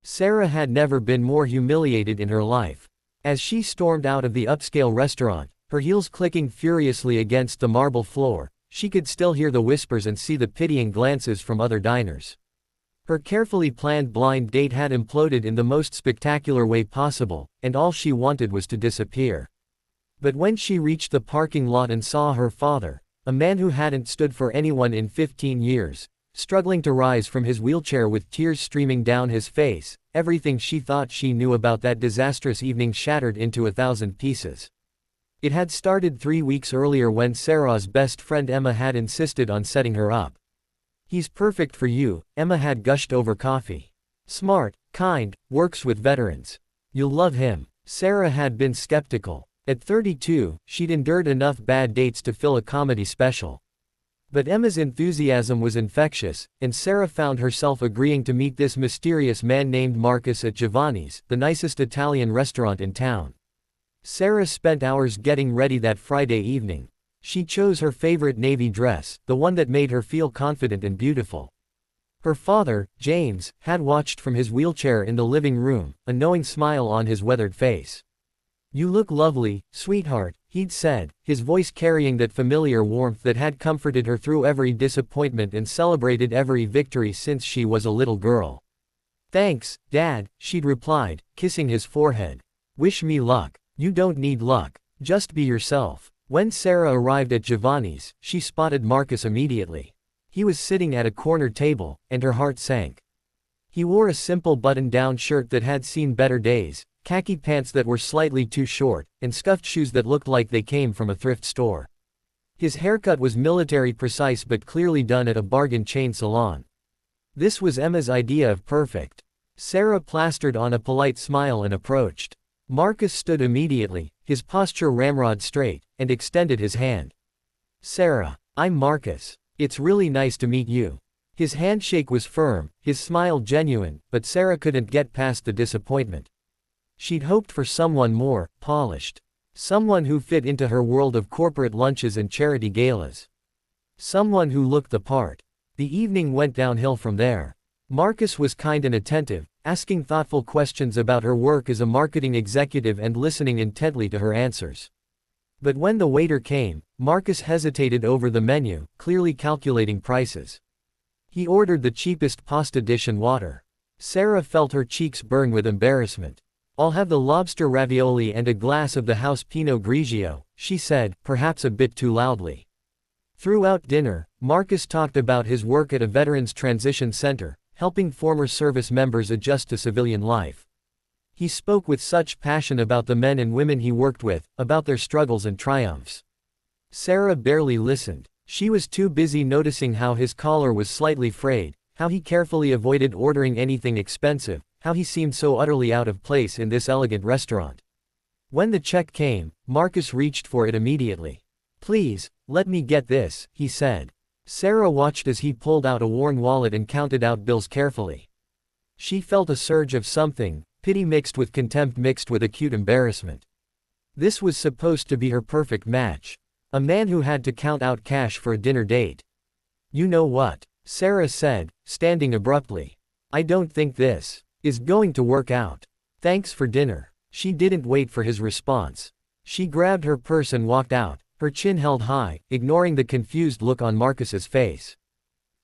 Sarah had never been more humiliated in her life. As she stormed out of the upscale restaurant, her heels clicking furiously against the marble floor, she could still hear the whispers and see the pitying glances from other diners. Her carefully planned blind date had imploded in the most spectacular way possible, and all she wanted was to disappear. But when she reached the parking lot and saw her father, a man who hadn't stood for anyone in 15 years, struggling to rise from his wheelchair with tears streaming down his face, everything she thought she knew about that disastrous evening shattered into 1,000 pieces. It had started 3 weeks earlier when Sarah's best friend Emma had insisted on setting her up. "He's perfect for you," Emma had gushed over coffee. "Smart, kind, works with veterans. You'll love him." Sarah had been skeptical. At 32, she'd endured enough bad dates to fill a comedy special. But Emma's enthusiasm was infectious, and Sarah found herself agreeing to meet this mysterious man named Marcus at Giovanni's, the nicest Italian restaurant in town. Sarah spent hours getting ready that Friday evening. She chose her favorite navy dress, the one that made her feel confident and beautiful. Her father, James, had watched from his wheelchair in the living room, a knowing smile on his weathered face. "You look lovely, sweetheart," he'd said, his voice carrying that familiar warmth that had comforted her through every disappointment and celebrated every victory since she was a little girl. "Thanks, Dad," she'd replied, kissing his forehead. "Wish me luck." "You don't need luck. Just be yourself." When Sarah arrived at Giovanni's, she spotted Marcus immediately. He was sitting at a corner table, and her heart sank. He wore a simple button-down shirt that had seen better days, khaki pants that were slightly too short, and scuffed shoes that looked like they came from a thrift store. His haircut was military precise but clearly done at a bargain chain salon. This was Emma's idea of perfect. Sarah plastered on a polite smile and approached. Marcus stood immediately, his posture ramrod straight, and extended his hand. "Sarah, I'm Marcus. It's really nice to meet you." His handshake was firm, his smile genuine, but Sarah couldn't get past the disappointment. She'd hoped for someone more polished. Someone who fit into her world of corporate lunches and charity galas. Someone who looked the part. The evening went downhill from there. Marcus was kind and attentive, asking thoughtful questions about her work as a marketing executive and listening intently to her answers. But when the waiter came, Marcus hesitated over the menu, clearly calculating prices. He ordered the cheapest pasta dish and water. Sarah felt her cheeks burn with embarrassment. "I'll have the lobster ravioli and a glass of the house Pinot Grigio," she said, perhaps a bit too loudly. Throughout dinner, Marcus talked about his work at a veterans transition center, helping former service members adjust to civilian life. He spoke with such passion about the men and women he worked with, about their struggles and triumphs. Sarah barely listened. She was too busy noticing how his collar was slightly frayed, how he carefully avoided ordering anything expensive, how he seemed so utterly out of place in this elegant restaurant. When the check came, Marcus reached for it immediately. "Please, let me get this," he said. Sarah watched as he pulled out a worn wallet and counted out bills carefully. She felt a surge of something, pity mixed with contempt mixed with acute embarrassment. This was supposed to be her perfect match. A man who had to count out cash for a dinner date. "You know what?" Sarah said, standing abruptly. "I don't think this is going to work out. Thanks for dinner." She didn't wait for his response. She grabbed her purse and walked out, her chin held high, ignoring the confused look on Marcus's face.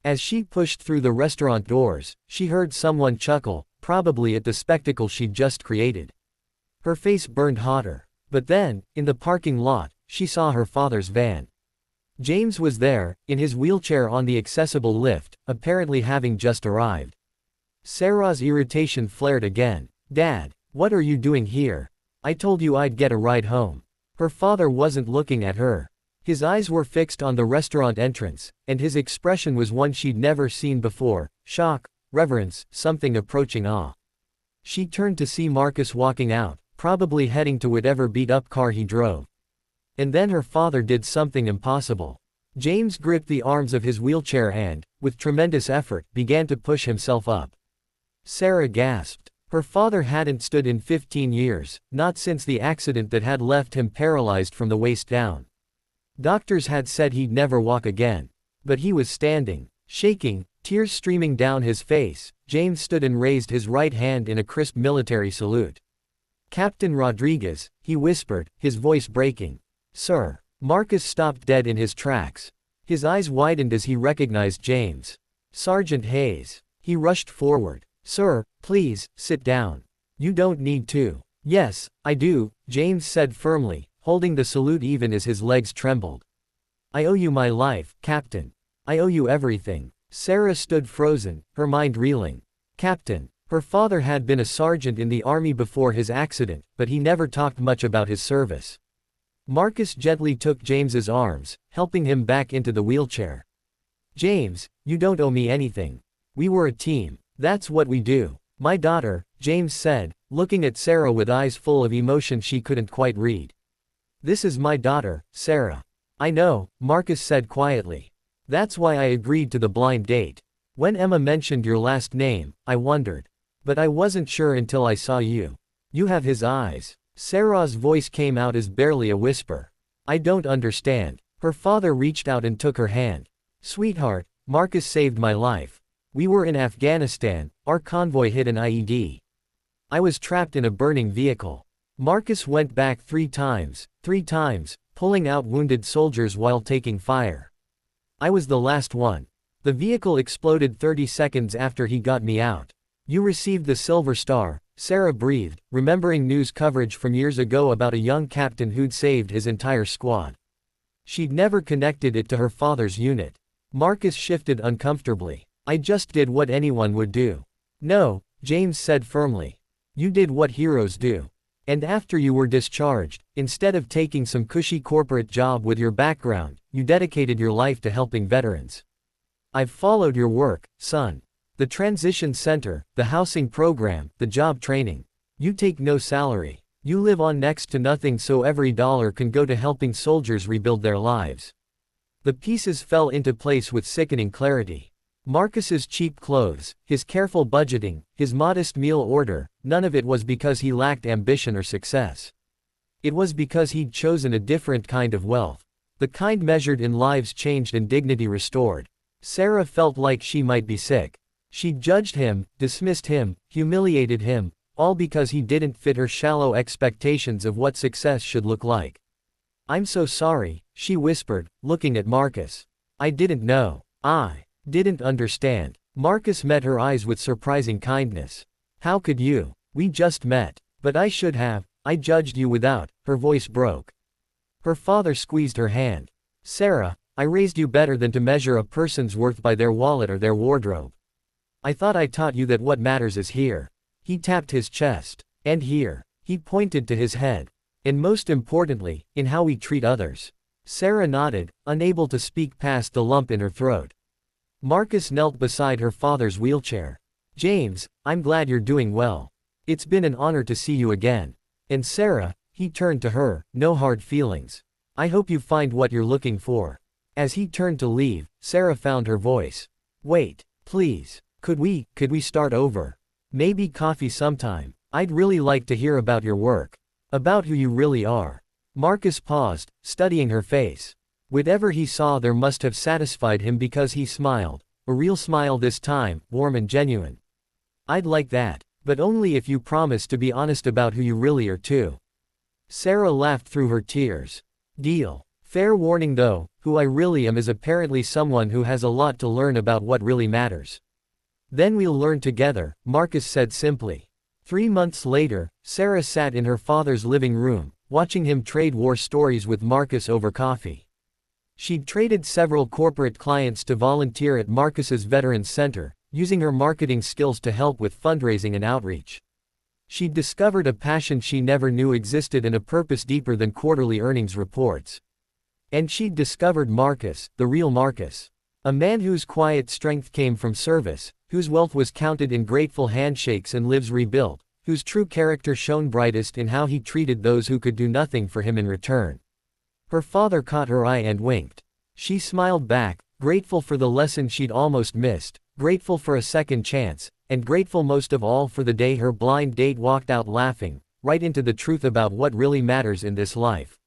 As she pushed through the restaurant doors, she heard someone chuckle, probably at the spectacle she'd just created. Her face burned hotter. But then, in the parking lot, she saw her father's van. James was there, in his wheelchair on the accessible lift, apparently having just arrived. Sarah's irritation flared again. "Dad, what are you doing here? I told you I'd get a ride home." Her father wasn't looking at her. His eyes were fixed on the restaurant entrance, and his expression was one she'd never seen before: shock, reverence, something approaching awe. She turned to see Marcus walking out, probably heading to whatever beat-up car he drove. And then her father did something impossible. James gripped the arms of his wheelchair and, with tremendous effort, began to push himself up. Sarah gasped. Her father hadn't stood in 15 years, not since the accident that had left him paralyzed from the waist down. Doctors had said he'd never walk again. But he was standing, shaking, Tears streaming down his face, James stood and raised his right hand in a crisp military salute. "Captain Rodriguez," he whispered, his voice breaking. "Sir." Marcus stopped dead in his tracks. His eyes widened as he recognized James. "Sergeant Hayes." He rushed forward. "Sir, please, sit down. You don't need to." "Yes, I do," James said firmly, holding the salute even as his legs trembled. "I owe you my life, Captain. I owe you everything." Sarah stood frozen, her mind reeling. "Captain." Her father had been a sergeant in the army before his accident, but he never talked much about his service. Marcus gently took James's arms, helping him back into the wheelchair. "James, you don't owe me anything. We were a team. That's what we do." "My daughter," James said, looking at Sarah with eyes full of emotion she couldn't quite read. "This is my daughter, Sarah." "I know," Marcus said quietly. "That's why I agreed to the blind date. When Emma mentioned your last name, I wondered. But I wasn't sure until I saw you. You have his eyes." Sarah's voice came out as barely a whisper. "I don't understand." Her father reached out and took her hand. "Sweetheart, Marcus saved my life. We were in Afghanistan, our convoy hit an IED. I was trapped in a burning vehicle. Marcus went back 3 times, pulling out wounded soldiers while taking fire. I was the last one. The vehicle exploded 30 seconds after he got me out. You received the Silver Star," Sarah breathed, remembering news coverage from years ago about a young captain who'd saved his entire squad. She'd never connected it to her father's unit. Marcus shifted uncomfortably. "I just did what anyone would do." "No," James said firmly. "You did what heroes do. And after you were discharged, instead of taking some cushy corporate job with your background, you dedicated your life to helping veterans. I've followed your work, son. The transition center, the housing program, the job training. You take no salary. You live on next to nothing so every dollar can go to helping soldiers rebuild their lives." The pieces fell into place with sickening clarity. Marcus's cheap clothes, his careful budgeting, his modest meal order, none of it was because he lacked ambition or success. It was because he'd chosen a different kind of wealth. The kind measured in lives changed and dignity restored. Sarah felt like she might be sick. She'd judged him, dismissed him, humiliated him, all because he didn't fit her shallow expectations of what success should look like. "I'm so sorry," she whispered, looking at Marcus. "I didn't know. I didn't understand." Marcus met her eyes with surprising kindness. "How could you? We just met. But I should have. I judged you without." Her voice broke. Her father squeezed her hand. "Sarah, I raised you better than to measure a person's worth by their wallet or their wardrobe. I thought I taught you that what matters is here." He tapped his chest. "And here." He pointed to his head. "And most importantly, in how we treat others." Sarah nodded, unable to speak past the lump in her throat. Marcus knelt beside her father's wheelchair. "James, I'm glad you're doing well. It's been an honor to see you again. And Sarah," he turned to her, "no hard feelings. I hope you find what you're looking for." As he turned to leave, Sarah found her voice. "Wait, please. Could we start over? Maybe coffee sometime. I'd really like to hear about your work. About who you really are." Marcus paused, studying her face. Whatever he saw there must have satisfied him because he smiled. A real smile this time, warm and genuine. "I'd like that. But only if you promise to be honest about who you really are too." Sarah laughed through her tears. "Deal. Fair warning though, who I really am is apparently someone who has a lot to learn about what really matters." "Then we'll learn together," Marcus said simply. 3 months later, Sarah sat in her father's living room, watching him trade war stories with Marcus over coffee. She'd traded several corporate clients to volunteer at Marcus's Veterans Center, using her marketing skills to help with fundraising and outreach. She'd discovered a passion she never knew existed and a purpose deeper than quarterly earnings reports. And she'd discovered Marcus, the real Marcus. A man whose quiet strength came from service, whose wealth was counted in grateful handshakes and lives rebuilt, whose true character shone brightest in how he treated those who could do nothing for him in return. Her father caught her eye and winked. She smiled back, grateful for the lesson she'd almost missed, grateful for a second chance, and grateful most of all for the day her blind date walked out laughing, right into the truth about what really matters in this life.